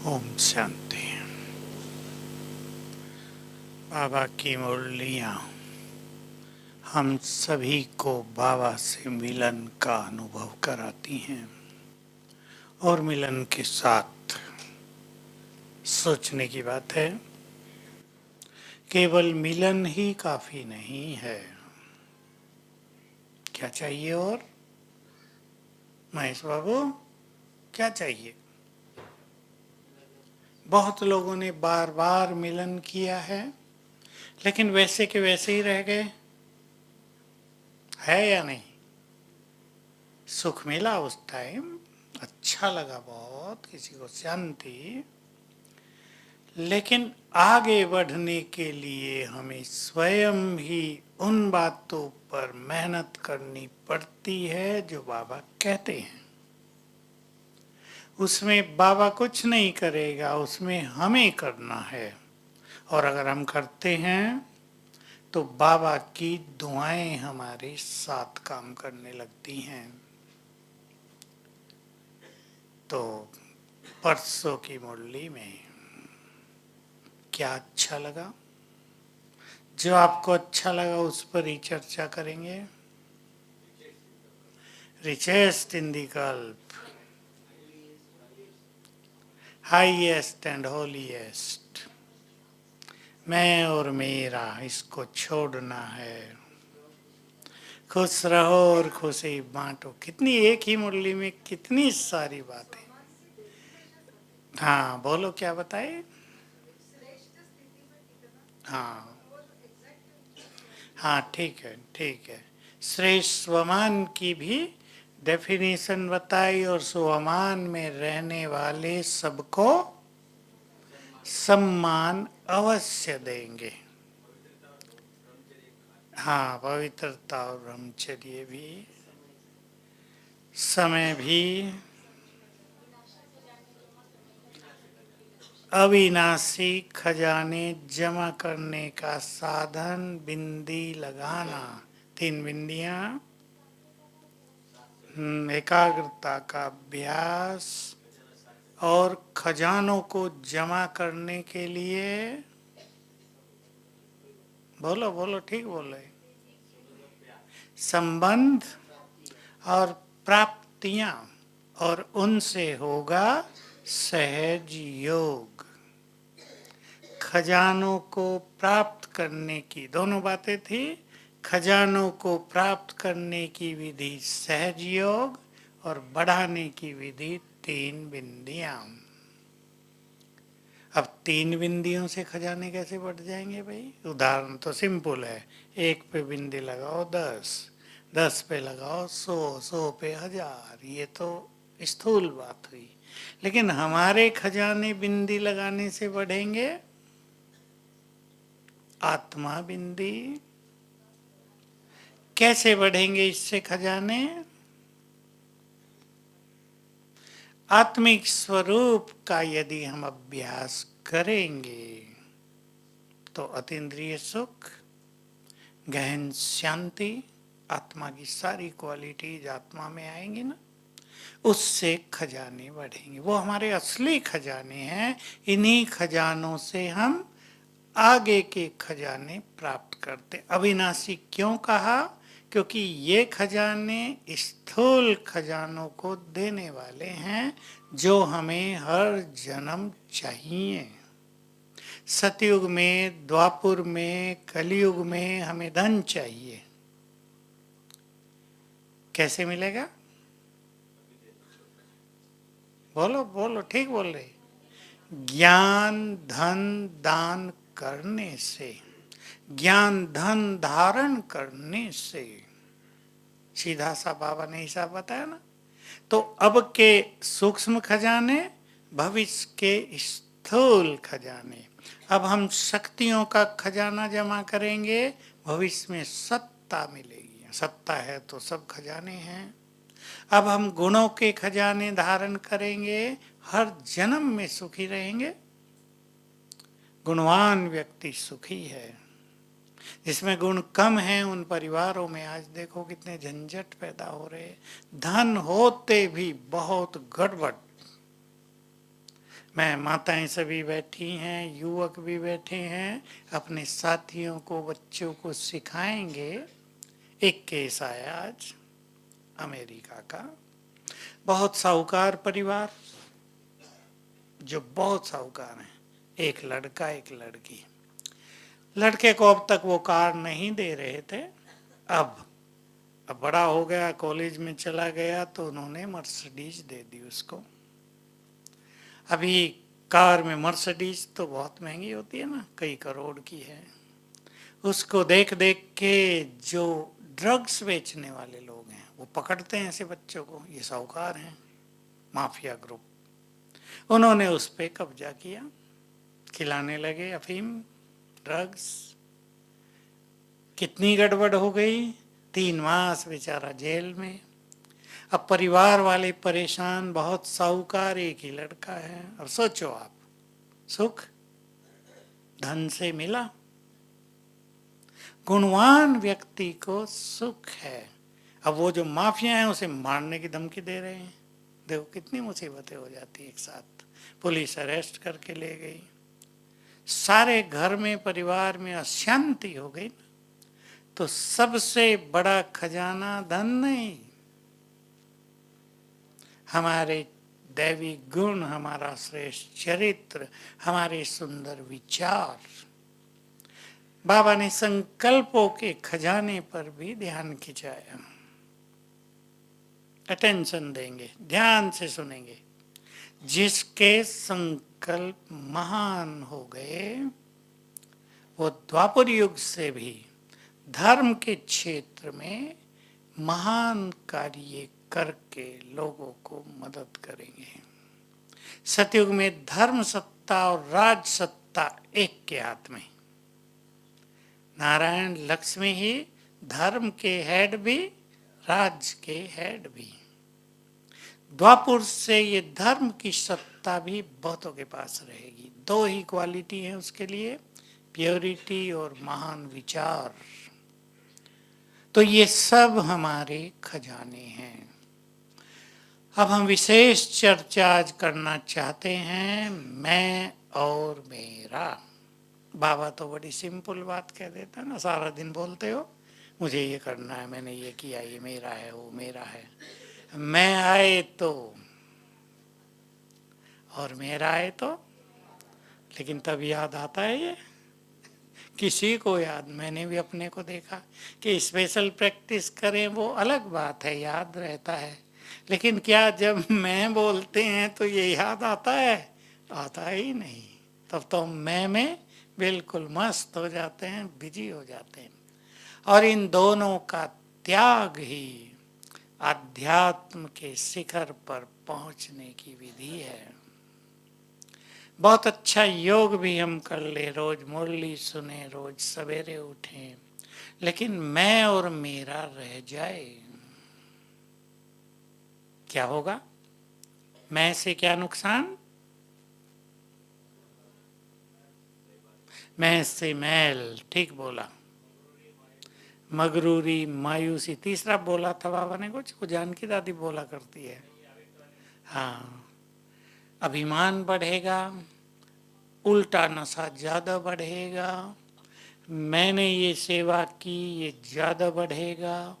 ओम शांति। बाबा की मुरलियाँ हम सभी को बाबा से मिलन का अनुभव कराती हैं और मिलन के साथ सोचने की बात है, केवल मिलन ही काफी नहीं है। क्या चाहिए? और महेश बाबू, क्या चाहिए? बहुत लोगों ने बार बार मिलन किया है, लेकिन वैसे के वैसे ही रह गए। है या नहीं? सुख मिला उस टाइम, अच्छा लगा बहुत, किसी को शांति, लेकिन आगे बढ़ने के लिए हमें स्वयं ही उन बातों पर मेहनत करनी पड़ती है जो बाबा कहते हैं। उसमें बाबा कुछ नहीं करेगा, उसमें हमें करना है। और अगर हम करते हैं तो बाबा की दुआएं हमारे साथ काम करने लगती हैं। तो परसों की मुरली में क्या अच्छा लगा? जो आपको अच्छा लगा उस पर ही चर्चा करेंगे। रिचेस्ट इन दी कल्प, हाईएस्ट एंड होलीएस्ट, मैं और मेरा, इसको छोड़ना है। खुश रहो और खुशी बांटो। कितनी एक ही मुरली में कितनी सारी बातें। हाँ बोलो, क्या बताए? हाँ हाँ, ठीक है ठीक है। श्रेष्ठ स्वमान की भी डेफिनेशन बताई और स्वमान में रहने वाले सबको सम्मान अवश्य देंगे। हाँ, पवित्रता और ब्रह्मचर्य भी, समय भी, अविनाशी खजाने जमा करने का साधन, बिंदी लगाना, 3 बिंदियां, एकाग्रता का अभ्यास, और खजानों को जमा करने के लिए, बोलो बोलो, ठीक बोल रहे, संबंध और प्राप्तियां, और उनसे होगा सहज योग। खजानों को प्राप्त करने की दोनों बातें थी। खजानों को प्राप्त करने की विधि सहज योग, और बढ़ाने की विधि 3 बिंदियां। अब 3 बिंदियों से खजाने कैसे बढ़ जाएंगे भाई? उदाहरण तो सिंपल है। 1 पे बिंदी लगाओ 10, 10 पे लगाओ 100, 100 पे 1000। ये तो स्थूल बात हुई, लेकिन हमारे खजाने बिंदी लगाने से बढ़ेंगे। आत्मा बिंदी कैसे बढ़ेंगे इससे खजाने? आत्मिक स्वरूप का यदि हम अभ्यास करेंगे तो अतीन्द्रिय सुख, गहन शांति, आत्मा की सारी क्वालिटीज आत्मा में आएंगी ना, उससे खजाने बढ़ेंगे। वो हमारे असली खजाने हैं। इन्हीं खजानों से हम आगे के खजाने प्राप्त करते। अविनाशी क्यों कहा? क्योंकि ये खजाने स्थूल खजानों को देने वाले हैं जो हमें हर जन्म चाहिए। सतयुग में, द्वापुर में, कलयुग में हमें धन चाहिए। कैसे मिलेगा? बोलो बोलो, ठीक बोल रहे। ज्ञान धन दान करने से, ज्ञान धन धारण करने से। सीधा सा बाबा ने हिसाब बताया ना। तो अब के सूक्ष्म खजाने, भविष्य के स्थूल खजाने। अब हम शक्तियों का खजाना जमा करेंगे, भविष्य में सत्ता मिलेगी। सत्ता है तो सब खजाने हैं। अब हम गुणों के खजाने धारण करेंगे, हर जन्म में सुखी रहेंगे। गुणवान व्यक्ति सुखी है। जिसमें गुण कम हैं उन परिवारों में आज देखो कितने झंझट पैदा हो रहे। धन होते भी बहुत गड़बड़, मैं माताएं सभी बैठी हैं, युवक भी बैठे हैं, अपने साथियों को, बच्चों को सिखाएंगे। एक केस आया आज अमेरिका का, बहुत साहूकार परिवार, जो बहुत साहूकार हैं, एक लड़का एक लड़की। लड़के को अब तक वो कार नहीं दे रहे थे, अब बड़ा हो गया, कॉलेज में चला गया, तो उन्होंने मर्सिडीज दे दी उसको। अभी कार में मर्सिडीज तो बहुत महंगी होती है ना, कई करोड़ की है। उसको देख देख के जो ड्रग्स बेचने वाले लोग हैं वो पकड़ते हैं ऐसे बच्चों को, ये साहूकार हैं, माफिया ग्रुप। उन्होंने उस पे कब्जा किया, खिलाने लगे अफीम, ड्रग्स। कितनी गड़बड़ हो गई, 3 मास बेचारा जेल में। अब परिवार वाले परेशान, बहुत साहूकार, एक ही लड़का है। अब सोचो आप, सुख धन से मिला, गुणवान व्यक्ति को सुख है, अब वो जो माफिया है उसे मारने की धमकी दे रहे हैं। देखो कितनी मुसीबतें हो जाती एक साथ। पुलिस अरेस्ट करके ले गई, सारे घर में, परिवार में अशांति हो गई। तो सबसे बड़ा खजाना धन नहीं, हमारे दैवी गुण, हमारा श्रेष्ठ चरित्र, हमारे सुंदर विचार। बाबा ने संकल्पों के खजाने पर भी ध्यान खिंचाया। अटेंशन देंगे, ध्यान से सुनेंगे। जिसके संकल्प महान हो गए, वो द्वापर युग से भी धर्म के क्षेत्र में महान कार्य करके लोगों को मदद करेंगे। सतयुग में धर्म सत्ता और राज सत्ता एक के हाथ में। नारायण लक्ष्मी ही धर्म के हेड भी, राज के हेड भी। द्वापुर से ये धर्म की सत्ता भी बहुतों के पास रहेगी। 2 ही क्वालिटी है उसके लिए, प्योरिटी और महान विचार। तो ये सब हमारे खजाने हैं। अब हम विशेष चर्चा आज करना चाहते हैं, मैं और मेरा। बाबा तो बड़ी सिंपल बात कह देता है ना, सारा दिन बोलते हो मुझे ये करना है, मैंने ये किया, ये मेरा है, वो मेरा है। मैं आए तो और मेरा आए तो, लेकिन तब याद आता है ये किसी को याद। मैंने भी अपने को देखा कि स्पेशल प्रैक्टिस करें वो अलग बात है, याद रहता है, लेकिन क्या जब मैं बोलते हैं तो ये याद आता है? आता ही नहीं। तब तो मैं में बिल्कुल मस्त हो जाते हैं, बिजी हो जाते हैं। और इन दोनों का त्याग ही आध्यात्म के शिखर पर पहुंचने की विधि है। बहुत अच्छा योग भी हम कर ले, रोज मुरली सुने, रोज सवेरे उठें, लेकिन मैं और मेरा रह जाए, क्या होगा? मैं से क्या नुकसान? मैं से मैल, ठीक बोला, मगरूरी, मायूसी। तीसरा बोला था बाबा ने कुछ, वो जानकी दादी बोला करती है। हाँ, अभिमान बढ़ेगा, उल्टा नशा ज़्यादा बढ़ेगा, मैंने ये सेवा की ये ज़्यादा बढ़ेगा,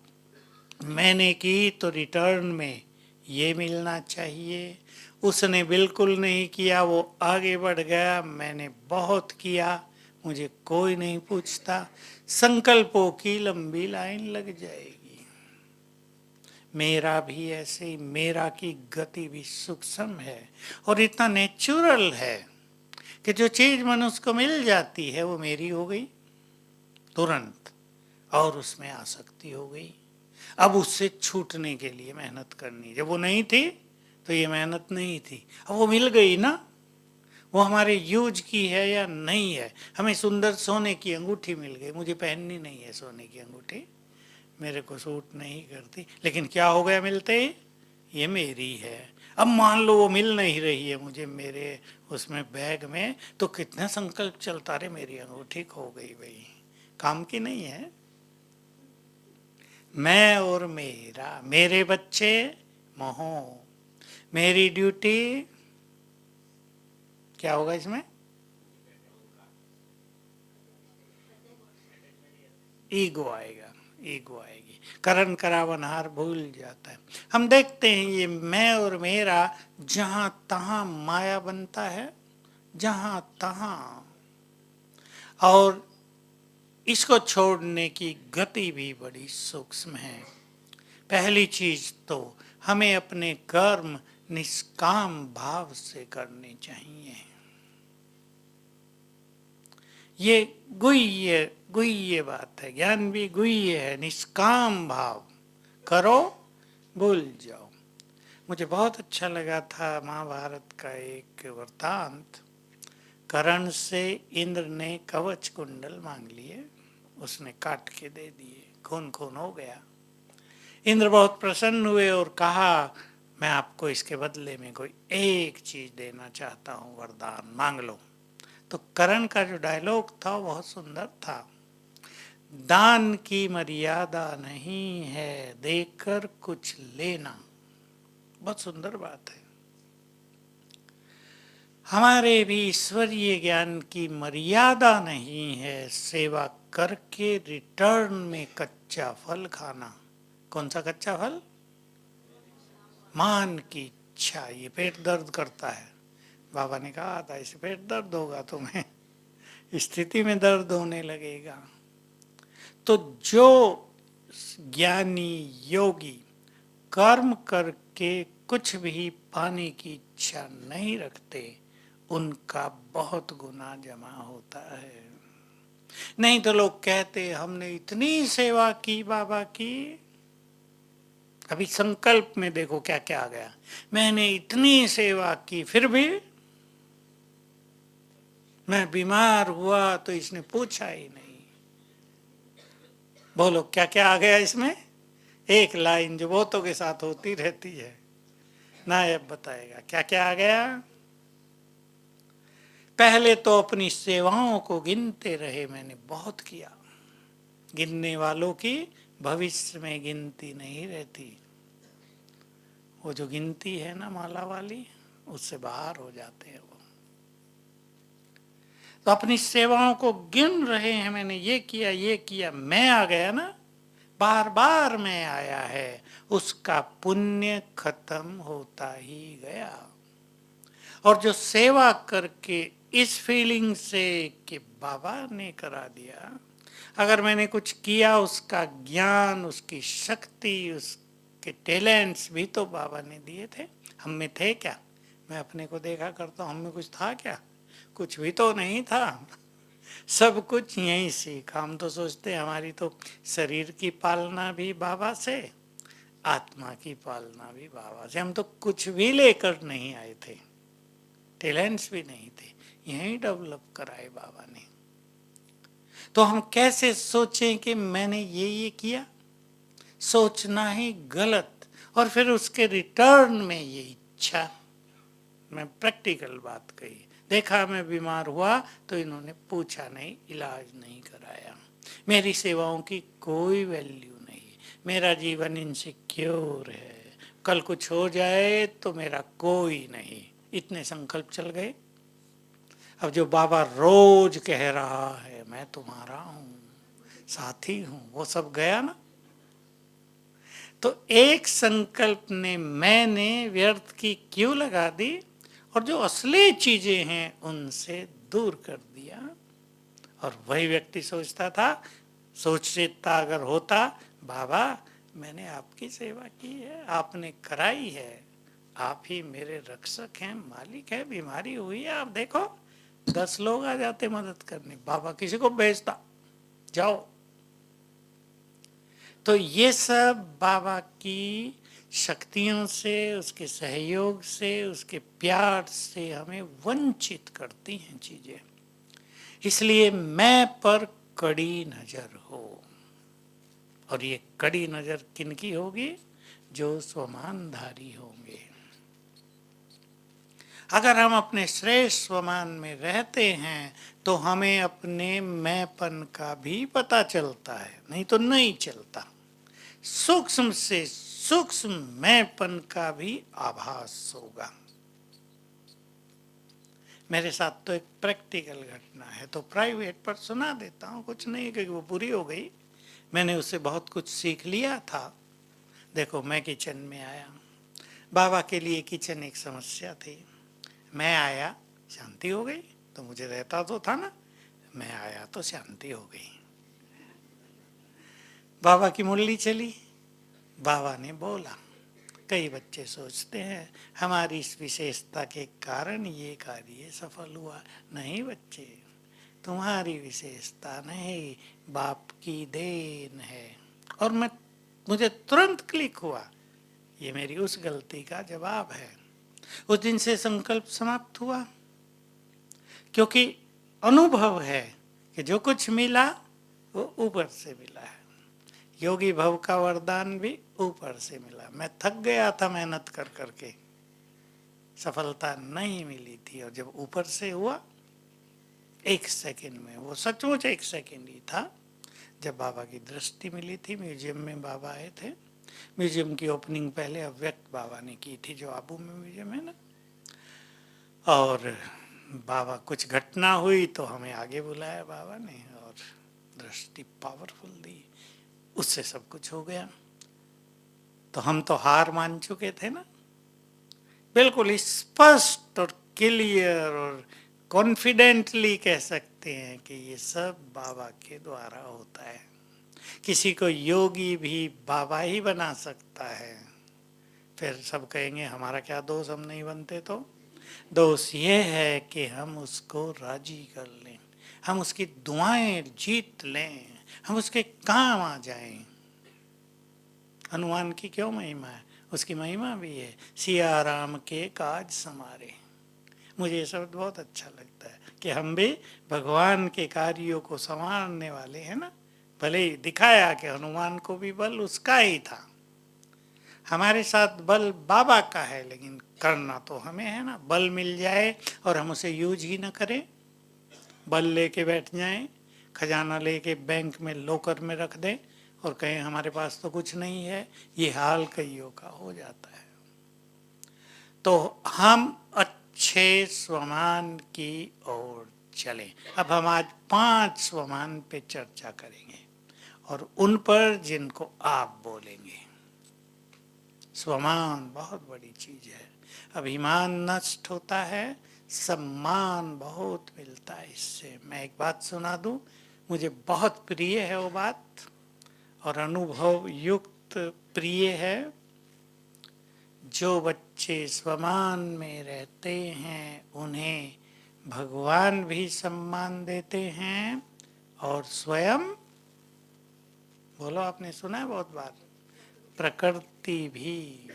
मैंने की तो रिटर्न में ये मिलना चाहिए, उसने बिल्कुल नहीं किया, वो आगे बढ़ गया, मैंने बहुत किया, मुझे कोई नहीं पूछता। संकल्पों की लंबी लाइन लग जाएगी। मेरा भी ऐसे ही, मेरा की गति भी सूक्ष्म है और इतना नेचुरल है कि जो चीज़ मनुष्य को मिल जाती है वो मेरी हो गई तुरंत, और उसमें आसक्ति हो गई। अब उससे छूटने के लिए मेहनत करनी, जब वो नहीं थी तो ये मेहनत नहीं थी, अब वो मिल गई ना, वो हमारे यूज की है या नहीं है। हमें सुंदर सोने की अंगूठी मिल गई, मुझे पहननी नहीं है सोने की अंगूठी, मेरे को सूट नहीं करती, लेकिन क्या हो गया मिलते ही, ये मेरी है। अब मान लो वो मिल नहीं रही है मुझे मेरे उसमें बैग में, तो कितना संकल्प चलता रहे, मेरी अंगूठी खो गई, भाई काम की नहीं है। मैं और मेरा, मेरे बच्चे मोह, मेरी ड्यूटी क्या होगा इसमें? ईगो आएगा, ईगो आएगी, करण करावनहार भूल जाता है। हम देखते हैं ये मैं और मेरा जहां तहां माया बनता है, जहां तहां। और इसको छोड़ने की गति भी बड़ी सूक्ष्म है। पहली चीज तो हमें अपने कर्म निष्काम भाव से करने चाहिए। ये गुह्य बात है, ज्ञान भी गुह्य है। निष्काम भाव करो, भूल जाओ। मुझे बहुत अच्छा लगा था महाभारत का एक वृत्तांत। कर्ण से इंद्र ने कवच कुंडल मांग लिए, उसने काट के दे दिए, खून खून हो गया। इंद्र बहुत प्रसन्न हुए और कहा मैं आपको इसके बदले में कोई एक चीज देना चाहता हूँ, वरदान मांग लो। तो करण का जो डायलॉग था वो बहुत सुंदर था। दान की मर्यादा नहीं है, देकर कुछ लेना। बहुत सुंदर बात है। हमारे भी ईश्वरीय ज्ञान की मर्यादा नहीं है, सेवा करके रिटर्न में कच्चा फल खाना। कौन सा कच्चा फल? मान की इच्छा। ये पेट दर्द करता है, बाबा ने कहा था इसे पेट दर्द होगा, तुम्हें स्थिति में दर्द होने लगेगा। तो जो ज्ञानी योगी कर्म करके कुछ भी पाने की इच्छा नहीं रखते, उनका बहुत गुना जमा होता है। नहीं तो लोग कहते हमने इतनी सेवा की बाबा की। अभी संकल्प में देखो क्या क्या आ गया, मैंने इतनी सेवा की फिर भी मैं बीमार हुआ तो इसने पूछा ही नहीं। बोलो क्या क्या आ गया इसमें? एक लाइन जो बहुतों के साथ होती रहती है, नायब बताएगा क्या क्या आ गया। पहले तो अपनी सेवाओं को गिनते रहे, मैंने बहुत किया। गिनने वालों की भविष्य में गिनती नहीं रहती। वो जो गिनती है ना माला वाली, उससे बाहर हो जाते हैं वो। तो अपनी सेवाओं को गिन रहे हैं, मैंने ये किया ये किया, मैं आ गया ना, बार बार मैं आया है, उसका पुण्य खत्म होता ही गया। और जो सेवा करके इस फीलिंग से कि बाबा ने करा दिया, अगर मैंने कुछ किया, उसका ज्ञान, उसकी शक्ति, उसके टैलेंट्स भी तो बाबा ने दिए थे। हम में थे क्या? मैं अपने को देखा करता हूँ, हम में कुछ था क्या? कुछ भी तो नहीं था। सब कुछ यहीं सीखा। हम तो सोचते हमारी तो शरीर की पालना भी बाबा से, आत्मा की पालना भी बाबा से। हम तो कुछ भी लेकर नहीं आए थे, टैलेंट्स भी नहीं थे, यहीं डेवलप कराए बाबा ने। तो हम कैसे सोचें कि मैंने ये किया? सोचना ही गलत। और फिर उसके रिटर्न में ये इच्छा। मैं प्रैक्टिकल बात कही, देखा मैं बीमार हुआ तो इन्होंने पूछा नहीं, इलाज नहीं कराया। मेरी सेवाओं की कोई वैल्यू नहीं, मेरा जीवन इनसिक्योर है, कल कुछ हो जाए तो मेरा कोई नहीं। इतने संकल्प चल गए। अब जो बाबा रोज कह रहा है मैं तुम्हारा हूं, साथी हूं, वो सब गया ना। तो एक संकल्प ने मैंने व्यर्थ की क्यों लगा दी, और जो असली चीजें हैं उनसे दूर कर दिया। और वही व्यक्ति सोचता था, सोचता अगर होता, बाबा मैंने आपकी सेवा की है, आपने कराई है, आप ही मेरे रक्षक हैं, मालिक है, बीमारी हुई है, आप देखो 10 लोग आ जाते मदद करने, बाबा किसी को भेजता, जाओ। तो ये सब बाबा की शक्तियों से, उसके सहयोग से, उसके प्यार से हमें वंचित करती हैं चीजें। इसलिए मैं पर कड़ी नजर हो। और ये कड़ी नजर किनकी होगी? जो स्वमानधारी होंगे। अगर हम अपने श्रेष्ठ स्वमान में रहते हैं तो हमें अपने मैंपन का भी पता चलता है, नहीं तो नहीं चलता। सूक्ष्म से सूक्ष्म मैंपन का भी आभास होगा। मेरे साथ तो एक प्रैक्टिकल घटना है, तो प्राइवेट पर सुना देता हूँ, कुछ नहीं क्योंकि वो पूरी हो गई, मैंने उससे बहुत कुछ सीख लिया था। देखो, मैं किचन में आया, बाबा के लिए किचन एक समस्या थी। मैं आया, शांति हो गई। तो मुझे रहता तो था ना, मैं आया तो शांति हो गई। बाबा की मुरली चली, बाबा ने बोला। कई बच्चे सोचते हैं हमारी इस विशेषता के कारण ये कार्य सफल हुआ। नहीं बच्चे, तुम्हारी विशेषता नहीं, बाप की देन है। और मुझे तुरंत क्लिक हुआ, ये मेरी उस गलती का जवाब है। उस दिन से संकल्प समाप्त हुआ, क्योंकि अनुभव है कि जो कुछ मिला वो ऊपर से मिला है। योगी भव का वरदान भी ऊपर से मिला। मैं थक गया था मेहनत कर करके, सफलता नहीं मिली थी, और जब ऊपर से हुआ 1 सेकंड में, वो सचमुच 1 सेकंड ही था, जब बाबा की दृष्टि मिली थी। म्यूजियम में बाबा आए थे, म्यूजियम की ओपनिंग पहले अव्यक्त बाबा ने की थी, जो आबू में म्यूजियम है ना। और बाबा, कुछ घटना हुई तो हमें आगे बुलाया बाबा ने, और दृष्टि पावरफुल दी, उससे सब कुछ हो गया। तो हम तो हार मान चुके थे ना, बिल्कुल स्पष्ट और क्लियर और कॉन्फिडेंटली कह सकते हैं कि ये सब बाबा के द्वारा होता है। किसी को योगी भी बाबा ही बना सकता है। फिर सब कहेंगे हमारा क्या दोष, हम नहीं बनते। तो दोष ये है कि हम उसको राजी कर लें, हम उसकी दुआएं जीत लें, हम उसके काम आ जाएं। हनुमान की क्यों महिमा है? उसकी महिमा भी है, सिया राम के काज समारे। मुझे ये शब्द बहुत अच्छा लगता है कि हम भी भगवान के कार्यों को संवारने वाले हैं ना। भले ही दिखाया कि हनुमान को भी बल उसका ही था, हमारे साथ बल बाबा का है, लेकिन करना तो हमें है ना। बल मिल जाए और हम उसे यूज ही ना करें, बल लेके बैठ जाएं, खजाना लेके बैंक में लॉकर में रख दें और कहें हमारे पास तो कुछ नहीं है, ये हाल कईयों का हो जाता है। तो हम अच्छे स्वमान की ओर चलें। अब हम आज 5 स्वमान पे चर्चा करेंगे, और उन पर जिनको आप बोलेंगे। स्वमान बहुत बड़ी चीज है। अभिमान नष्ट होता है, सम्मान बहुत मिलता है इससे। मैं एक बात सुना दूं, मुझे बहुत प्रिय है वो बात, और अनुभव युक्त प्रिय है। जो बच्चे स्वमान में रहते हैं उन्हें भगवान भी सम्मान देते हैं, और स्वयं, बोलो, आपने सुना है बहुत बार, प्रकृति भी।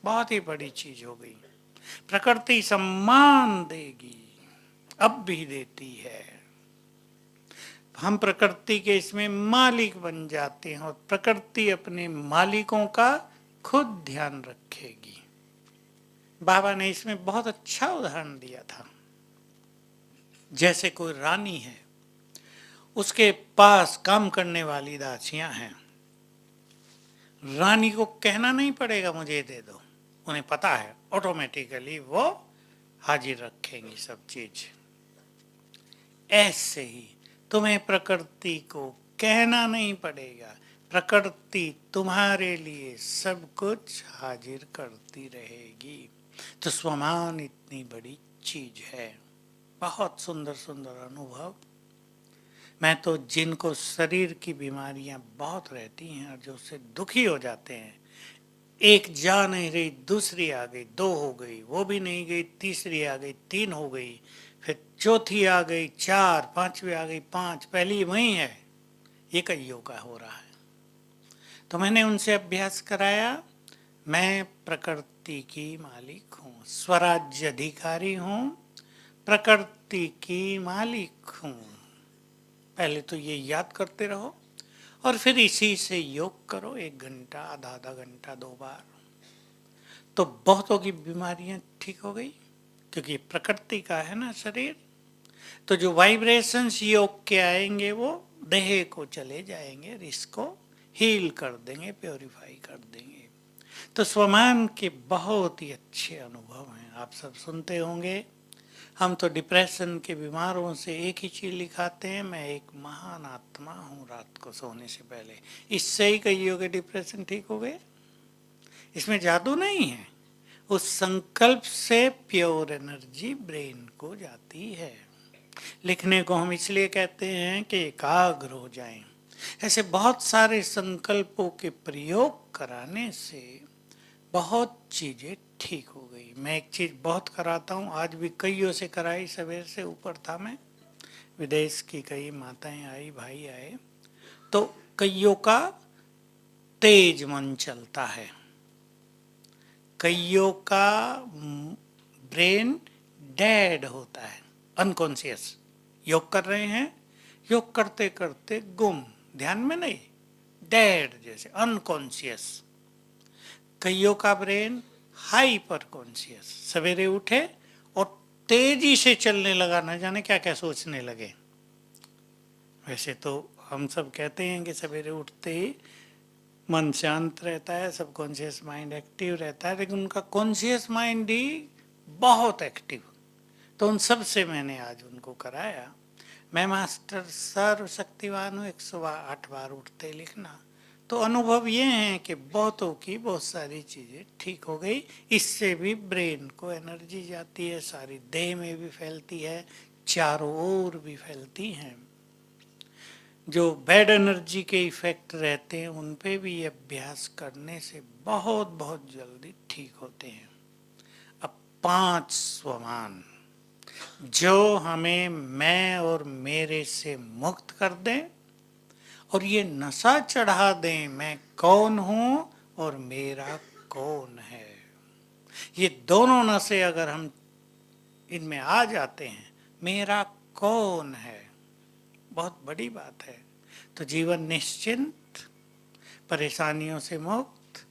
बहुत ही बड़ी चीज हो गई, प्रकृति सम्मान देगी, अब भी देती है। हम प्रकृति के इसमें मालिक बन जाते हैं, और प्रकृति अपने मालिकों का खुद ध्यान रखेगी। बाबा ने इसमें बहुत अच्छा उदाहरण दिया था। जैसे कोई रानी है, उसके पास काम करने वाली दासियां हैं, रानी को कहना नहीं पड़ेगा मुझे दे दो, उन्हें पता है, ऑटोमेटिकली वो हाजिर रखेंगी सब चीज। ऐसे ही तुम्हें प्रकृति को कहना नहीं पड़ेगा, प्रकृति तुम्हारे लिए सब कुछ हाजिर करती रहेगी। तो स्वमान इतनी बड़ी चीज है। बहुत सुंदर सुंदर अनुभव। मैं तो जिनको शरीर की बीमारियां बहुत रहती हैं और जो उससे दुखी हो जाते हैं, एक जा नहीं रही, दूसरी आ गई, 2 हो गई, वो भी नहीं गई, तीसरी आ गई, 3 हो गई, फिर चौथी आ गई, 4, 5वीं आ गई, 5, पहली वही है। ये कईयों का हो रहा है। तो मैंने उनसे अभ्यास कराया, मैं प्रकृति की मालिक हूँ, स्वराज्य अधिकारी हूँ, प्रकृति की मालिक हूँ। पहले तो ये याद करते रहो, और फिर इसी से योग करो, 1 घंटा, आधा घंटा, 2 बार। तो बहुतों की बीमारियां ठीक हो गई, क्योंकि प्रकृति का है ना शरीर। तो जो वाइब्रेशंस योग के आएंगे वो देह को चले जाएंगे, इसको हील कर देंगे, प्योरीफाई कर देंगे। तो स्वमान के बहुत ही अच्छे अनुभव हैं, आप सब सुनते होंगे। हम तो डिप्रेशन के बीमारों से एक ही चीज लिखाते हैं, मैं एक महान आत्मा हूँ रात को सोने से पहले। इससे ही कईयों के डिप्रेशन ठीक हो गए। इसमें जादू नहीं है, उस संकल्प से प्योर एनर्जी ब्रेन को जाती है। लिखने को हम इसलिए कहते हैं कि एकाग्र हो जाएं। ऐसे बहुत सारे संकल्पों के प्रयोग कराने से बहुत चीजें ठीक हो गई। मैं एक चीज बहुत कराता हूँ, आज भी कईयों से कराई, सवेर से ऊपर था मैं, विदेश की कई माताएं आई, भाई आए, तो कईयों का तेज मन चलता है, कईयों का ब्रेन डेड होता है, अनकॉन्शियस। योग कर रहे हैं, योग करते करते गुम, ध्यान में नहीं, डेड जैसे अनकॉन्शियस। कईयों का ब्रेन हाइपर कॉन्शियस, सवेरे उठे और तेजी से चलने लगा, न जाने क्या क्या सोचने लगे। वैसे तो हम सब कहते हैं कि सवेरे उठते ही मन शांत रहता है, सब कॉन्शियस माइंड एक्टिव रहता है, लेकिन उनका कॉन्शियस माइंड ही बहुत एक्टिव। तो उन सब से मैंने आज उनको कराया। मैं मास्टर सर्वशक्तिवान हूँ, 108 बार उठते लिखना। तो अनुभव ये है कि बहुतों की बहुत सारी चीज़ें ठीक हो गई। इससे भी ब्रेन को एनर्जी जाती है, सारी देह में भी फैलती है, चारों ओर भी फैलती हैं। जो बैड एनर्जी के इफेक्ट रहते हैं उन पे भी अभ्यास करने से बहुत बहुत जल्दी ठीक होते हैं। अब 5 स्वमान जो हमें मैं और मेरे से मुक्त कर दें और ये नशा चढ़ा दें, मैं कौन हूं और मेरा कौन है। ये दोनों नशे अगर हम इनमें आ जाते हैं, मेरा कौन है, बहुत बड़ी बात है, तो जीवन निश्चिंत, परेशानियों से मुक्त,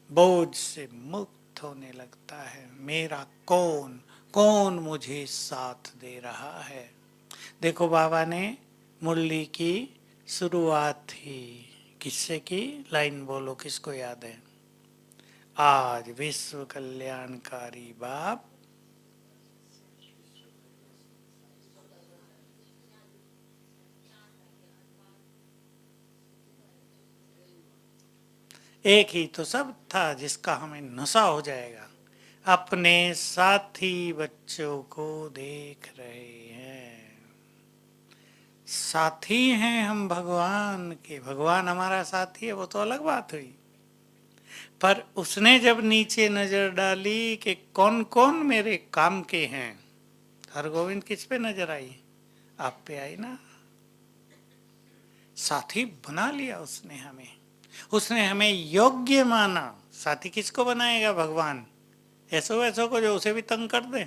बोझ से मुक्त होने लगता है। मेरा कौन, कौन मुझे साथ दे रहा है। देखो बाबा ने मुरली की शुरुआत ही किससे की, लाइन बोलो किसको याद है। आज विश्व कल्याणकारी बाप एक ही तो सब था जिसका हमें नशा हो जाएगा। अपने साथी बच्चों को देख रहे हैं, साथी हैं हम भगवान के, भगवान हमारा साथी है वो तो अलग बात हुई। पर उसने जब नीचे नजर डाली कि कौन कौन मेरे काम के हैं, हरगोविंद किस पे नजर आई, आप पे आई ना। साथी बना लिया उसने हमें, उसने हमें योग्य माना। साथी किसको बनाएगा, भगवान। ऐसो वैसो को जो उसे भी तंग कर दे,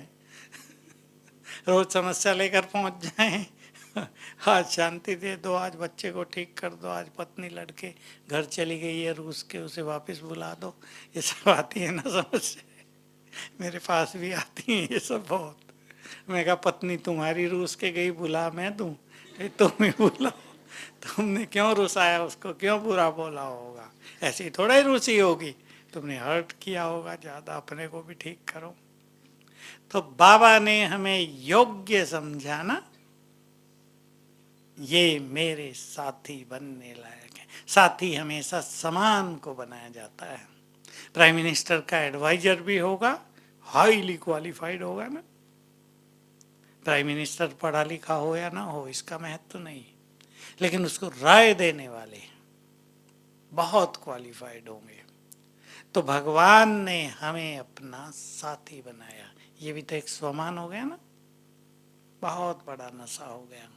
रोज समस्या लेकर पहुंच जाए, आज शांति दे दो, आज बच्चे को ठीक कर दो, आज पत्नी लड़के घर चली गई है रूस के, उसे वापस बुला दो। ये सब आती है ना समस्या, मेरे पास भी आती है ये सब बहुत। मैं कहा पत्नी तुम्हारी रूस के गई, बुला मैं दूं, तुम ही बुलाओ। तुमने क्यों रुसाया उसको, क्यों बुरा बोला होगा, ऐसी थोड़ा ही रुसी होगी, तुमने हर्ट किया होगा ज़्यादा, अपने को भी ठीक करो। तो बाबा ने हमें योग्य समझा ना, ये मेरे साथी बनने लायक है। साथी हमेशा समान को बनाया जाता है। प्राइम मिनिस्टर का एडवाइजर भी होगा, हाईली क्वालिफाइड होगा ना। प्राइम मिनिस्टर पढ़ा लिखा हो या ना हो इसका महत्व नहीं, लेकिन उसको राय देने वाले बहुत क्वालिफाइड होंगे। तो भगवान ने हमें अपना साथी बनाया, ये भी तो एक स्वमान हो गया ना, बहुत बड़ा नशा हो गया।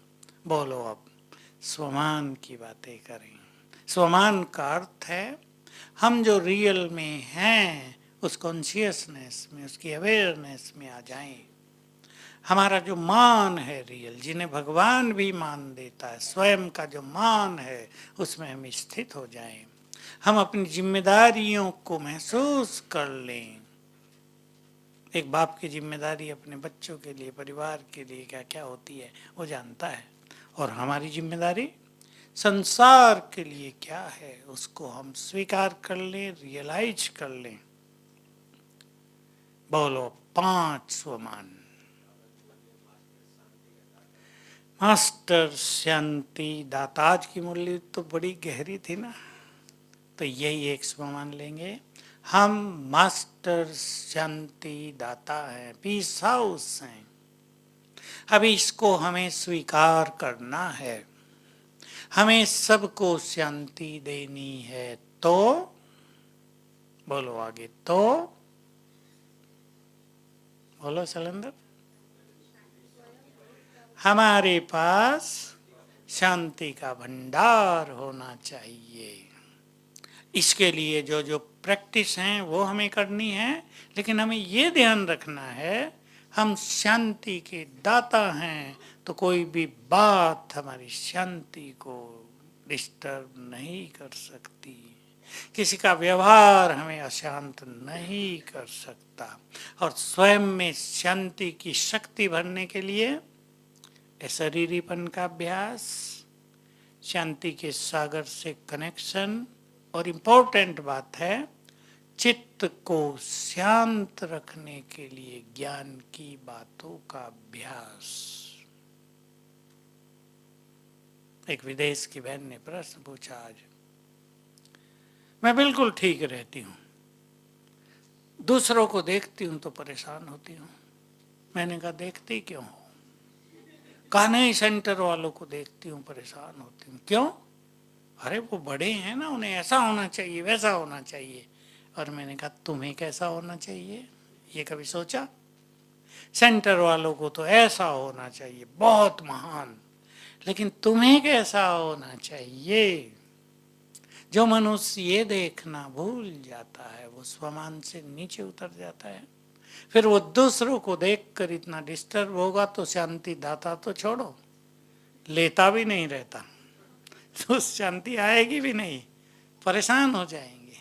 बोलो अब स्वमान की बातें करें। स्वमान का अर्थ है हम जो रियल में हैं उस कॉन्शियसनेस में, उसकी अवेयरनेस में आ जाएं। हमारा जो मान है रियल, जिन्हें भगवान भी मान देता है, स्वयं का जो मान है उसमें हम स्थित हो जाएं। हम अपनी जिम्मेदारियों को महसूस कर लें। एक बाप की जिम्मेदारी अपने बच्चों के लिए, परिवार के लिए क्या क्या होती है वो जानता है, और हमारी जिम्मेदारी संसार के लिए क्या है उसको हम स्वीकार कर लें, रियलाइज कर लें। बोलो 5 स्वमान। मास्टर शांति दाता। आज की मुरली तो बड़ी गहरी थी ना, तो यही एक स्वमान लेंगे। हम मास्टर शांति दाता हैं, पीस हाउस हैं। अभी इसको हमें स्वीकार करना है। हमें सबको शांति देनी है। तो बोलो आगे, तो बोलो सलेंदर। हमारे पास शांति का भंडार होना चाहिए। इसके लिए जो जो प्रैक्टिस हैं वो हमें करनी है, लेकिन हमें ये ध्यान रखना है हम शांति के दाता हैं, तो कोई भी बात हमारी शांति को डिस्टर्ब नहीं कर सकती। किसी का व्यवहार हमें अशांत नहीं कर सकता। और स्वयं में शांति की शक्ति भरने के लिए शरीरीपन का अभ्यास, शांति के सागर से कनेक्शन, और इम्पोर्टेंट बात है चित्त को शांत रखने के लिए ज्ञान की बातों का अभ्यास। एक विदेश की बहन ने प्रश्न पूछा आज, मैं बिल्कुल ठीक रहती हूँ, दूसरों को देखती हूँ तो परेशान होती हूँ। मैंने कहा देखती क्यों हो? कहा नहीं, सेंटर वालों को देखती हूँ परेशान होती हूँ। क्यों? अरे वो बड़े हैं ना, उन्हें ऐसा होना चाहिए, वैसा होना चाहिए। और मैंने कहा तुम्हें कैसा होना चाहिए, ये कभी सोचा? सेंटर वालों को तो ऐसा होना चाहिए, बहुत महान। लेकिन तुम्हें कैसा होना चाहिए? जो मनुष्य ये देखना भूल जाता है वो स्वमान से नीचे उतर जाता है। फिर वो दूसरों को देखकर इतना डिस्टर्ब होगा तो शांति दाता तो छोड़ो, लेता भी नहीं रहता, तो शांति आएगी भी नहीं, परेशान हो जाएंगे।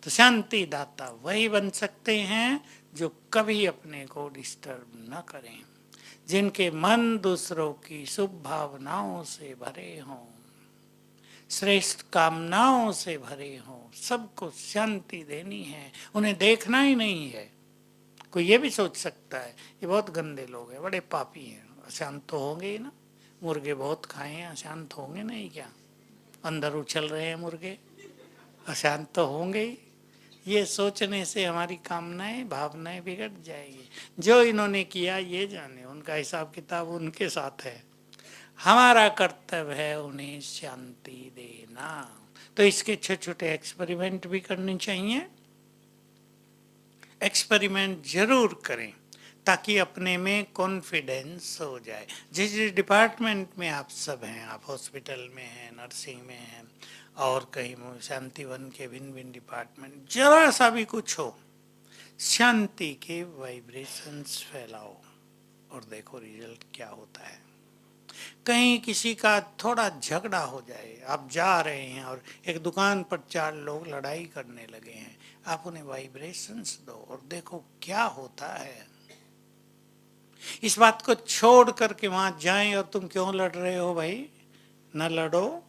तो शांति दाता वही बन सकते हैं जो कभी अपने को डिस्टर्ब न करें, जिनके मन दूसरों की शुभ भावनाओं से भरे हों, श्रेष्ठ कामनाओं से भरे हों। सबको शांति देनी है, उन्हें देखना ही नहीं है। कोई ये भी सोच सकता है ये बहुत गंदे लोग हैं, बड़े पापी हैं, अशांत तो होंगे ही ना। मुर्गे बहुत खाए हैं, अशांत होंगे नहीं क्या? अंदर उछल रहे हैं मुर्गे, अशांत तो होंगे ही। ये सोचने से हमारी कामनाएं भावनाएं बिगड़ जाएगी। जो इन्होंने किया ये जाने, उनका हिसाब किताब उनके साथ है। हमारा कर्तव्य है उन्हें शांति देना। तो इसके छोटे छोटे एक्सपेरिमेंट भी करने चाहिए। एक्सपेरिमेंट जरूर करें ताकि अपने में कॉन्फिडेंस हो जाए। जिस जिस डिपार्टमेंट में आप सब हैं, आप हॉस्पिटल में हैं, नर्सिंग में हैं, और कहीं शांतिवन के भिन्न भिन्न डिपार्टमेंट, जरा सा भी कुछ हो, शांति के वाइब्रेशंस फैलाओ और देखो रिजल्ट क्या होता है। कहीं किसी का थोड़ा झगड़ा हो जाए, आप जा रहे हैं और एक दुकान पर 4 लोग लड़ाई करने लगे हैं, आप उन्हें वाइब्रेशंस दो और देखो क्या होता है। इस बात को छोड़ करके वहां जाएं और तुम क्यों लड़ रहे हो भाई, न लड़ो,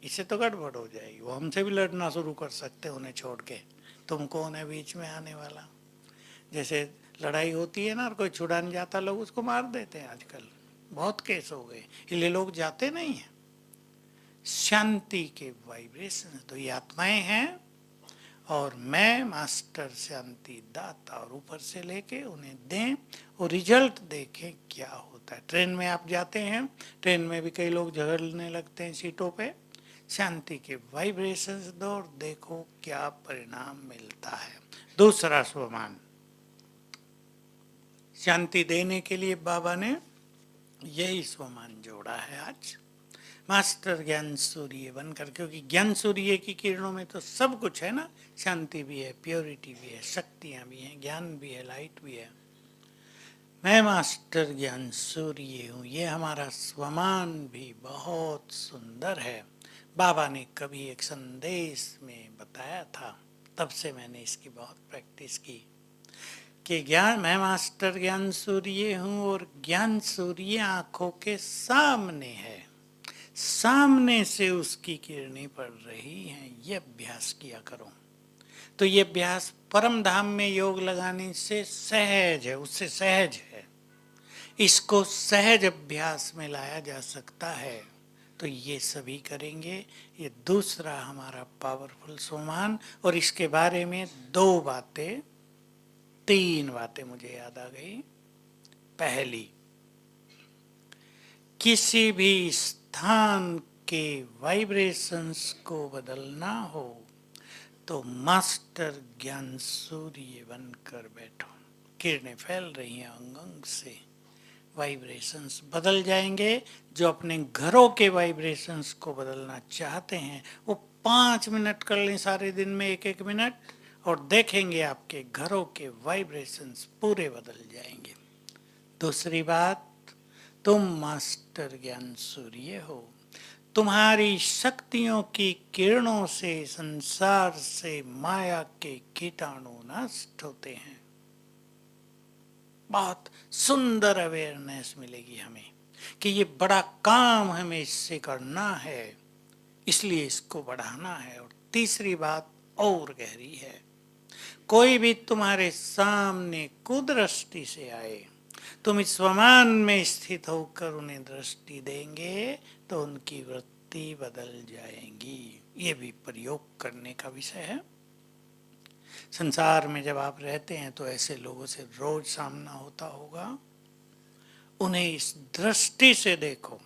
इससे तो गड़बड़ हो जाएगी। वो हमसे भी लड़ना शुरू कर सकते हैं उन्हें छोड़ के, तुम कौन है बीच में आने वाला। जैसे लड़ाई होती है ना और कोई छुड़ाने जाता, लोग उसको मार देते हैं। आजकल बहुत केस हो गए, इसलिए लोग जाते नहीं हैं। शांति के वाइब्रेशन, तो ये आत्माएं हैं और मैं मास्टर शांति दाता, और ऊपर से लेके उन्हें दें और रिजल्ट देखें क्या होता है। ट्रेन में आप जाते हैं, ट्रेन में भी कई लोग झगड़ने लगते हैं सीटों पे, शांति के वाइब्रेशंस दो और देखो क्या परिणाम मिलता है। दूसरा स्वमान, शांति देने के लिए बाबा ने यही स्वमान जोड़ा है आज, मास्टर ज्ञान सूर्य बनकर, क्योंकि ज्ञान सूर्य की किरणों में तो सब कुछ है ना, शांति भी है, प्योरिटी भी है, शक्तियाँ भी हैं, ज्ञान भी है, लाइट भी है। मैं मास्टर ज्ञान सूर्य हूँ, ये हमारा स्वमान भी बहुत सुंदर है। बाबा ने कभी एक संदेश में बताया था, तब से मैंने इसकी बहुत प्रैक्टिस की कि ज्ञान, मैं मास्टर ज्ञान सूर्य हूँ और ज्ञान सूर्य आँखों के सामने है, सामने से उसकी किरणें पड़ रही हैं, ये अभ्यास किया करो। तो ये अभ्यास परम धाम में योग लगाने से सहज है, उससे सहज है। इसको सहज अभ्यास में लाया जा सकता है। तो ये सभी करेंगे। ये दूसरा हमारा पावरफुल सोमान। और इसके बारे में तीन बातें मुझे याद आ गई। पहली, किसी भी स्थान के वाइब्रेशंस को बदलना हो तो मास्टर ज्ञान सूर्य बनकर बैठो। किरणें फैल रही हैं अंग अंग से, वाइब्रेशंस बदल जाएंगे। जो अपने घरों के वाइब्रेशंस को बदलना चाहते हैं वो 5 मिनट कर लें सारे दिन में, एक एक मिनट, और देखेंगे आपके घरों के वाइब्रेशंस पूरे बदल जाएंगे। दूसरी बात, तुम मास्टर ज्ञान सूर्य हो। तुम्हारी शक्तियों की किरणों से संसार से माया के कीटाणु नष्ट होते हैं। बहुत सुंदर अवेयरनेस मिलेगी हमें कि ये बड़ा काम हमें इससे करना है, इसलिए इसको बढ़ाना है। और तीसरी बात और गहरी है, कोई भी तुम्हारे सामने कुदृष्टि से आए, तुम इस स्वमान में स्थित होकर उन्हें दृष्टि देंगे तो उनकी वृत्ति बदल जाएंगी। ये भी प्रयोग करने का विषय है। संसार में जब आप रहते हैं तो ऐसे लोगों से रोज सामना होता होगा। उन्हें इस दृष्टि से देखो,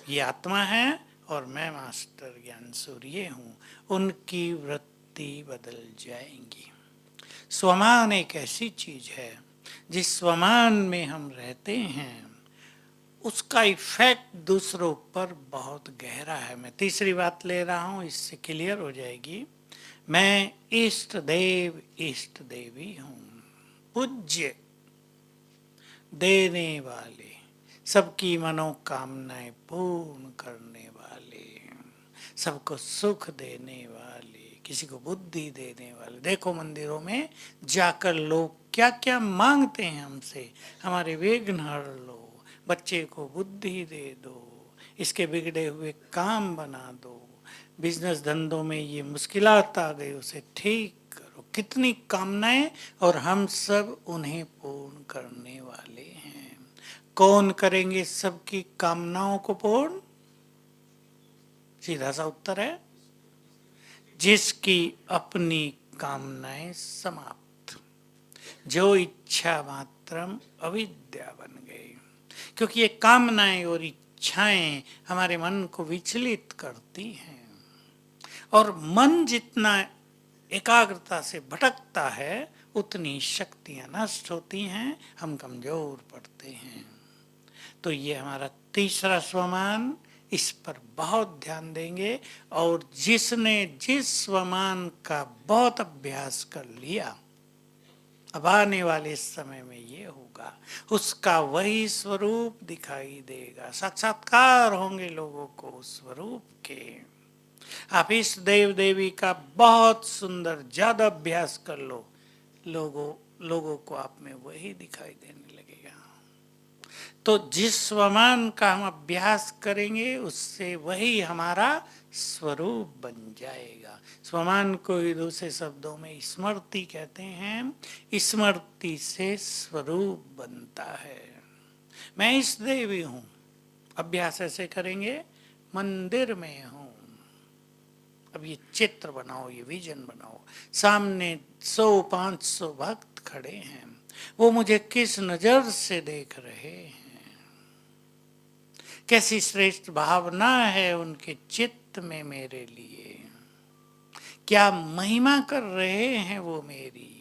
ये आत्मा है और मैं मास्टर ज्ञान सूर्य हूँ। उनकी वृत्ति बदल जाएंगी। स्वमान एक ऐसी चीज है जिस स्वमान में हम रहते हैं उसका इफेक्ट दूसरों पर बहुत गहरा है। मैं तीसरी बात ले रहा हूं, इससे क्लियर हो जाएगी। मैं इष्ट देवी हूं, पूज्य, देने वाले, सबकी मनोकामनाएं पूर्ण करने वाले, सबको सुख देने वाले, किसी को बुद्धि देने वाले। देखो मंदिरों में जाकर लोग क्या क्या मांगते हैं हमसे, हमारे विघ्न हर लो, बच्चे को बुद्धि दे दो, इसके बिगड़े हुए काम बना दो, बिजनेस धंधों में ये मुश्किलात आ गई उसे ठीक करो। कितनी कामनाएं, और हम सब उन्हें पूर्ण करने वाले हैं। कौन करेंगे सबकी कामनाओं को पूर्ण? सीधा सा उत्तर है, जिसकी अपनी कामनाएं समाप्त, जो इच्छा मात्रम अविद्या बन गई। क्योंकि ये कामनाएं और इच्छाएं हमारे मन को विचलित करती हैं, और मन जितना एकाग्रता से भटकता है उतनी शक्तियां नष्ट होती हैं, हम कमजोर पड़ते हैं। तो ये हमारा तीसरा स्वमान, इस पर बहुत ध्यान देंगे। और जिसने जिस स्वमान का बहुत अभ्यास कर लिया, अब आने वाले समय में ये होगा, उसका वही स्वरूप दिखाई देगा। साक्षात्कार होंगे लोगों को उस स्वरूप के। आप इस देव देवी का बहुत सुंदर ज्यादा अभ्यास कर लो, लोगों को आप में वही दिखाई देने लगेगा। तो जिस स्वमान का हम अभ्यास करेंगे उससे वही हमारा स्वरूप बन जाएगा। स्वमान को ही दूसरे शब्दों में स्मृति कहते हैं। स्मृति से स्वरूप बनता है। मैं इस देवी हूं, अभ्यास ऐसे करेंगे, मंदिर में हूं। अब ये चित्र बनाओ, ये विजन बनाओ, सामने 100-500 भक्त खड़े हैं, वो मुझे किस नजर से देख रहे हैं, कैसी श्रेष्ठ भावना है उनके चित्त में मेरे लिए, क्या महिमा कर रहे हैं वो मेरी।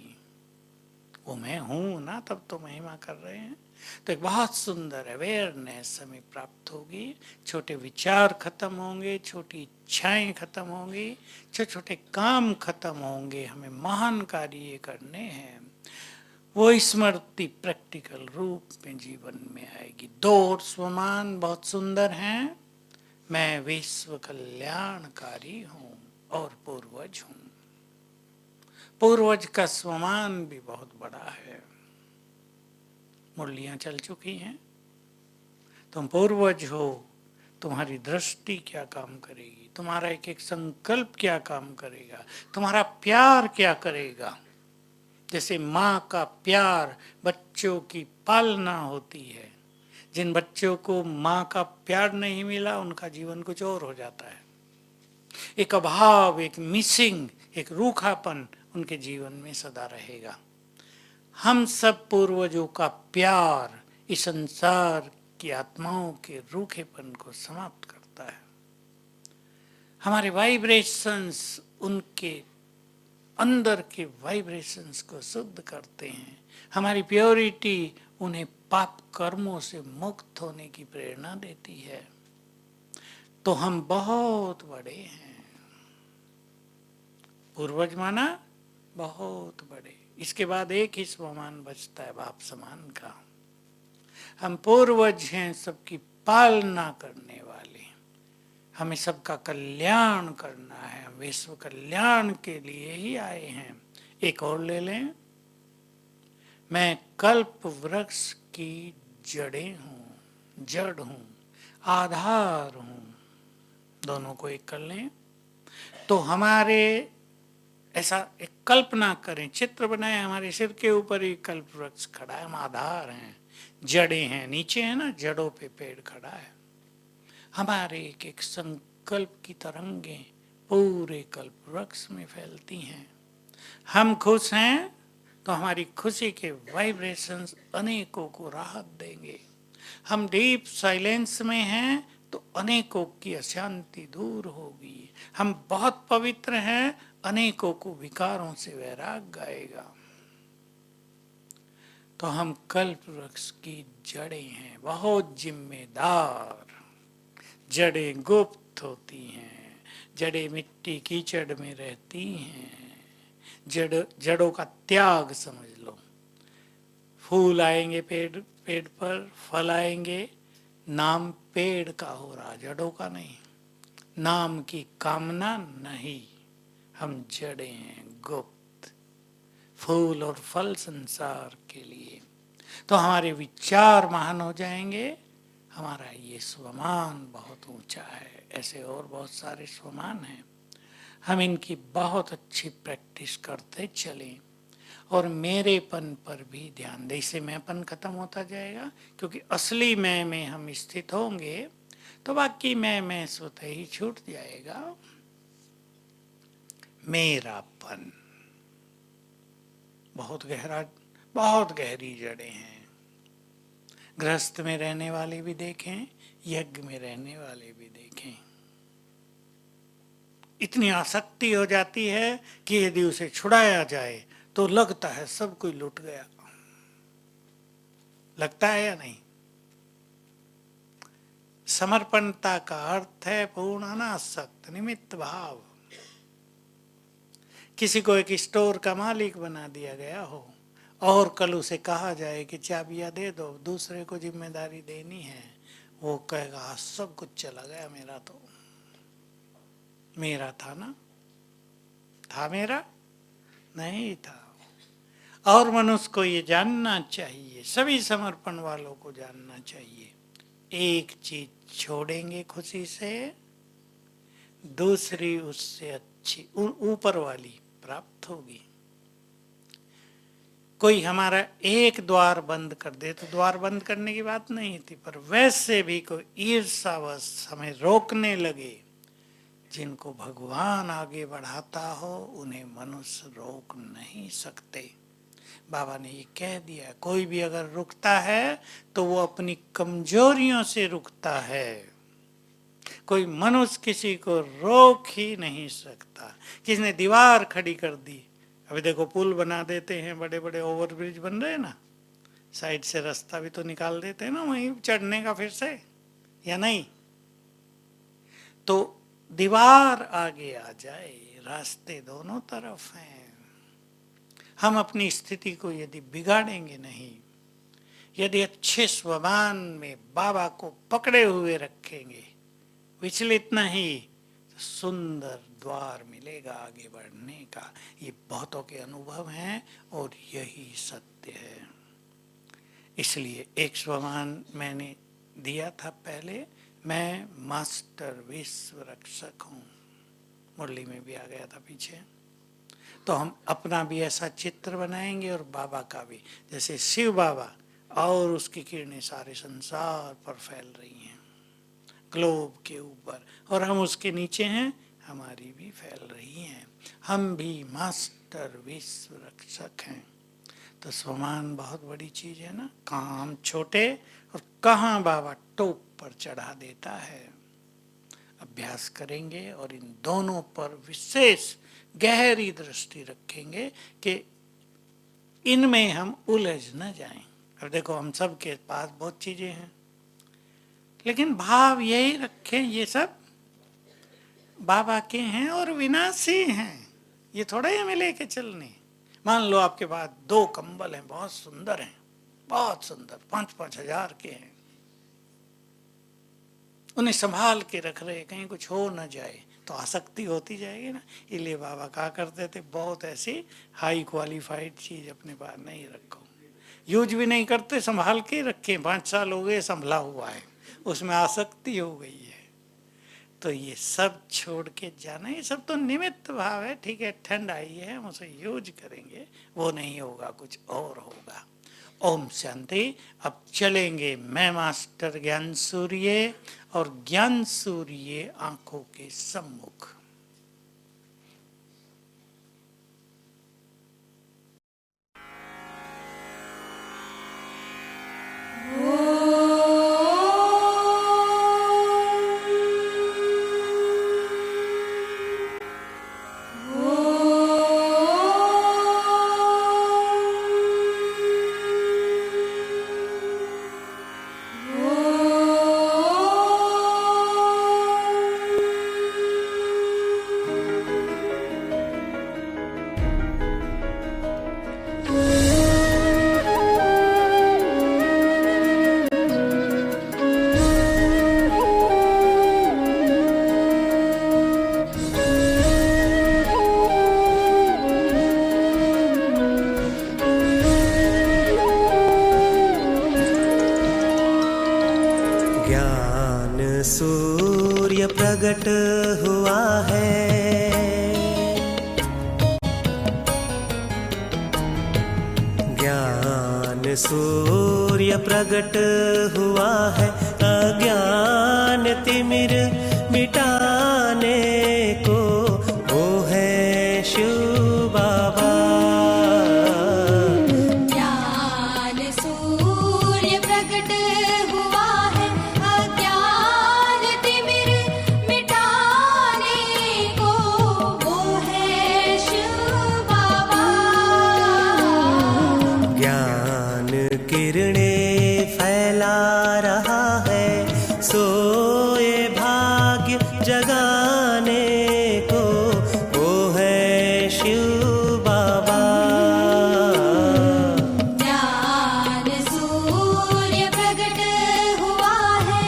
वो मैं हूं ना, तब तो महिमा कर रहे हैं। तो एक बहुत सुंदर अवेयरनेस हमें प्राप्त होगी। छोटे विचार खत्म होंगे, छोटी इच्छाएं खत्म होंगी, छोटे छोटे काम खत्म होंगे। हमें महान कार्य करने हैं। वो स्मृति प्रैक्टिकल रूप में जीवन में आएगी। दो स्वमान बहुत सुंदर हैं, मैं विश्व कल्याणकारी हूं और पूर्वज हूं। पूर्वज का स्वमान भी बहुत बड़ा है। मुरलियां चल चुकी हैं, तुम पूर्वज हो, तुम्हारी दृष्टि क्या काम करेगी, तुम्हारा एक एक संकल्प क्या काम करेगा, तुम्हारा प्यार क्या करेगा। जैसे माँ का प्यार बच्चों की पालना होती है, जिन बच्चों को माँ का प्यार नहीं मिला उनका जीवन कुछ और हो जाता है। एक अभाव, एक मिसिंग, एक रूखापन उनके जीवन में सदा रहेगा। हम सब पूर्वजों का प्यार इस संसार की आत्माओं के रूखेपन को समाप्त करता है। हमारे वाइब्रेशंस उनके अंदर के वाइब्रेशंस को शुद्ध करते हैं। हमारी प्योरिटी उन्हें पाप कर्मों से मुक्त होने की प्रेरणा देती है। तो हम बहुत बड़े हैं। पूर्वज माना बहुत बड़े। इसके बाद एक ही स्वमान बचता है बाप समान का। हम पूर्वज हैं, सबकी पालना करने वाले। हमें सबका कल्याण करना है, हम विश्व कल्याण के लिए ही आए हैं। एक और ले लें, मैं कल्प वृक्ष की जड़ें हूँ, जड़ हूँ, आधार हूँ। दोनों को एक कर लें तो हमारे ऐसा एक कल्पना करें, चित्र बनाए, हमारे सिर के ऊपर ही कल्प वृक्ष खड़ा है, हम आधार हैं, जड़ें हैं, नीचे है ना, जड़ों पे पेड़ खड़ा है। हमारे एक एक संकल्प की तरंगें पूरे कल्प वृक्ष में फैलती हैं। हम खुश हैं तो हमारी खुशी के वाइब्रेशंस अनेकों को राहत देंगे। हम डीप साइलेंस में हैं तो अनेकों की अशांति दूर होगी। हम बहुत पवित्र हैं, अनेकों को विकारों से वैराग आएगा। तो हम कल्प वृक्ष की जड़ें हैं, बहुत जिम्मेदार। जड़ें गुप्त होती हैं, जड़ें मिट्टी कीचड़ में रहती हैं। जड़ों का त्याग समझ लो। फूल आएंगे पेड़ पर, फल आएंगे, नाम पेड़ का हो रहा, जड़ों का नहीं। नाम की कामना नहीं, हम जड़ें हैं गुप्त। फूल और फल संसार के लिए। तो हमारे विचार महान हो जाएंगे, हमारा ये स्वमान बहुत ऊंचा है। ऐसे और बहुत सारे स्वमान हैं, हम इनकी बहुत अच्छी प्रैक्टिस करते चलें और मेरेपन पर भी ध्यान दें। इससे मैंपन खत्म होता जाएगा, क्योंकि असली मैं में हम स्थित होंगे तो बाकी मैं स्वतः ही छूट जाएगा। मेरापन बहुत गहरा, बहुत गहरी जड़ें हैं। गृहस्थ में रहने वाले भी देखें, यज्ञ में रहने वाले भी देखें। इतनी आसक्ति हो जाती है कि यदि उसे छुड़ाया जाए तो लगता है सब कोई लुट गया। लगता है या नहीं? समर्पणता का अर्थ है पूर्ण अनासक्त निमित्त भाव। किसी को एक स्टोर का मालिक बना दिया गया हो और कल उसे कहा जाए कि चाबियां दे दो, दूसरे को जिम्मेदारी देनी है, वो कहेगा सब कुछ चला गया, मेरा तो मेरा था ना, था मेरा नहीं था। और मनुष्य को ये जानना चाहिए, सभी समर्पण वालों को जानना चाहिए, एक चीज छोड़ेंगे खुशी से, दूसरी उससे अच्छी ऊपर वाली प्राप्त होगी। कोई हमारा एक द्वार बंद कर दे तो द्वार बंद करने की बात नहीं थी, पर वैसे भी कोई ईर्ष्यावश हमें रोकने लगे, जिनको भगवान आगे बढ़ाता हो उन्हें मनुष्य रोक नहीं सकते। बाबा ने ये कह दिया, कोई भी अगर रुकता है तो वो अपनी कमजोरियों से रुकता है। कोई मनुष्य किसी को रोक ही नहीं सकता। किसने दीवार खड़ी कर दी, अभी देखो पुल बना देते हैं, बड़े बड़े ओवरब्रिज बन रहे हैं ना, साइड से रास्ता भी तो निकाल देते हैं ना वहीं चढ़ने का फिर से, या नहीं? तो दीवार आगे आ जाए, रास्ते दोनों तरफ हैं। हम अपनी स्थिति को यदि बिगाड़ेंगे नहीं, यदि अच्छे स्वभाव में बाबा को पकड़े हुए रखेंगे, विचलित नहीं, तो सुंदर द्वार मिलेगा आगे बढ़ने का। ये बहुतों के अनुभव हैं और यही सत्य है। इसलिए एक स्वमान मैंने दिया था पहले, मैं मास्टर विश्व रक्षक हूँ, मुरली में भी आ गया था पीछे। तो हम अपना भी ऐसा चित्र बनाएंगे और बाबा का भी, जैसे शिव बाबा और उसकी किरणें सारे संसार पर फैल रही हैं, ग्लोब के ऊपर, और हम उसके नीचे हैं, हमारी भी फैल रही हैं। हम भी मास्टर विश्व रक्षक हैं। तो स्वमान बहुत बड़ी चीज है ना, कहाँ हम छोटे और कहाँ बाबा टॉप पर चढ़ा देता है। अभ्यास करेंगे और इन दोनों पर विशेष गहरी दृष्टि रखेंगे कि इनमें हम उलझ न जाएं। अब देखो, हम सब के पास बहुत चीजें हैं, लेकिन भाव यही रखें ये सब बाबा के हैं और विनाशी हैं। ये थोड़ा ही हमें लेके चलने। मान लो आपके पास 2 कंबल हैं, बहुत सुंदर हैं, बहुत सुंदर, 5-5 हजार के हैं, उन्हें संभाल के रख रहे, कहीं कुछ हो न जाए तो आसक्ति होती जाएगी ना। इसलिए बाबा कहा करते थे, बहुत ऐसी हाई क्वालिफाइड चीज अपने पास नहीं रखो, यूज भी नहीं करते, संभाल के रखें। 5 साल हो गए संभला हुआ है, उसमें आसक्ति हो गई है। तो ये सब छोड़ के जाना, ये सब तो निमित्त भाव है। ठीक है, ठंड आई है, हम उसे यूज करेंगे, वो नहीं होगा, कुछ और होगा। ओम शांति। अब चलेंगे मैं मास्टर ज्ञान सूर्य और ज्ञान सूर्य आंखों के सम्मुख। सूर्य प्रकट हुआ है, ज्ञान सूर्य प्रकट हुआ है, अज्ञान तिमिर मिटाने को वो है शिव बाबा। किरणें फैला रहा है, सोए भाग्य जगाने को वो है शिव बाबा। ज्ञान सूर्य प्रकट हुआ है,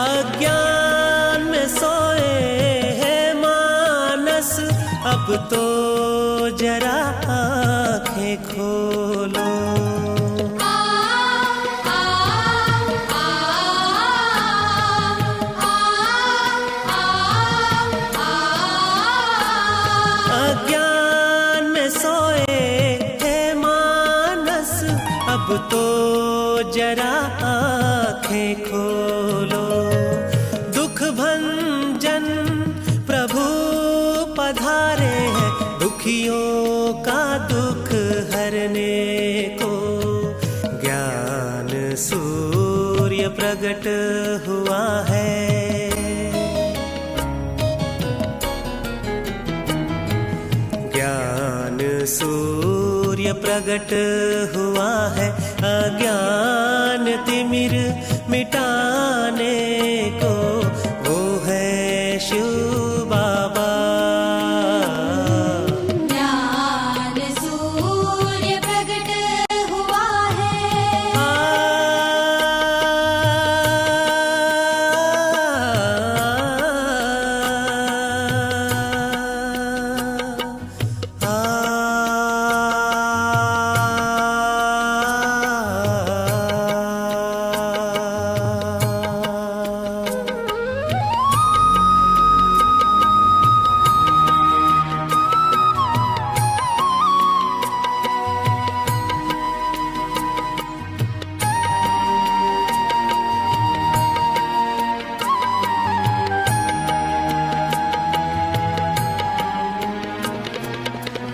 अज्ञान में सोए हैं मानस, अब तो जरा आँखें खोलो। अज्ञान में सोए हैं मानस, अब तो जरा आँखें खोलो। दुख भंजन प्रभु पधारे हैं, दुखियों का दुख हरने को ज्ञान सूर्य प्रकट हुआ है। सूर्य प्रकट हुआ है अज्ञान तिमिर मिटाने को, वो है शिव बाबा। ज्ञान सूर्य प्रकट हुआ है।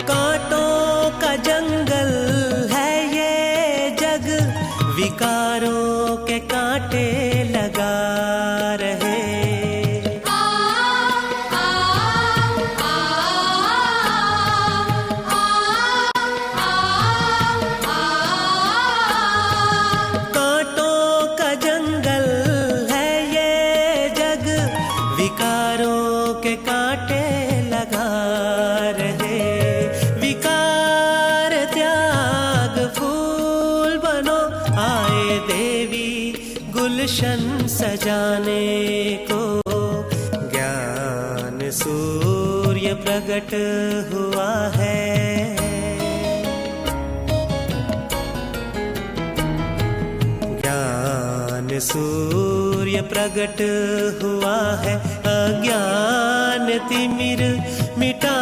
कांटों का जंगल है ये जग, विकारों के कांटे लगा रहे। कांटों का जंगल है ये जग, विकारों के कांटे लगा रहे। विकार त्याग फूल बनो, आए देवी गुलशन सजाने को। ज्ञान सूर्य प्रकट हुआ है। ज्ञान सूर्य प्रकट हुआ है अज्ञान तिमिर मिटा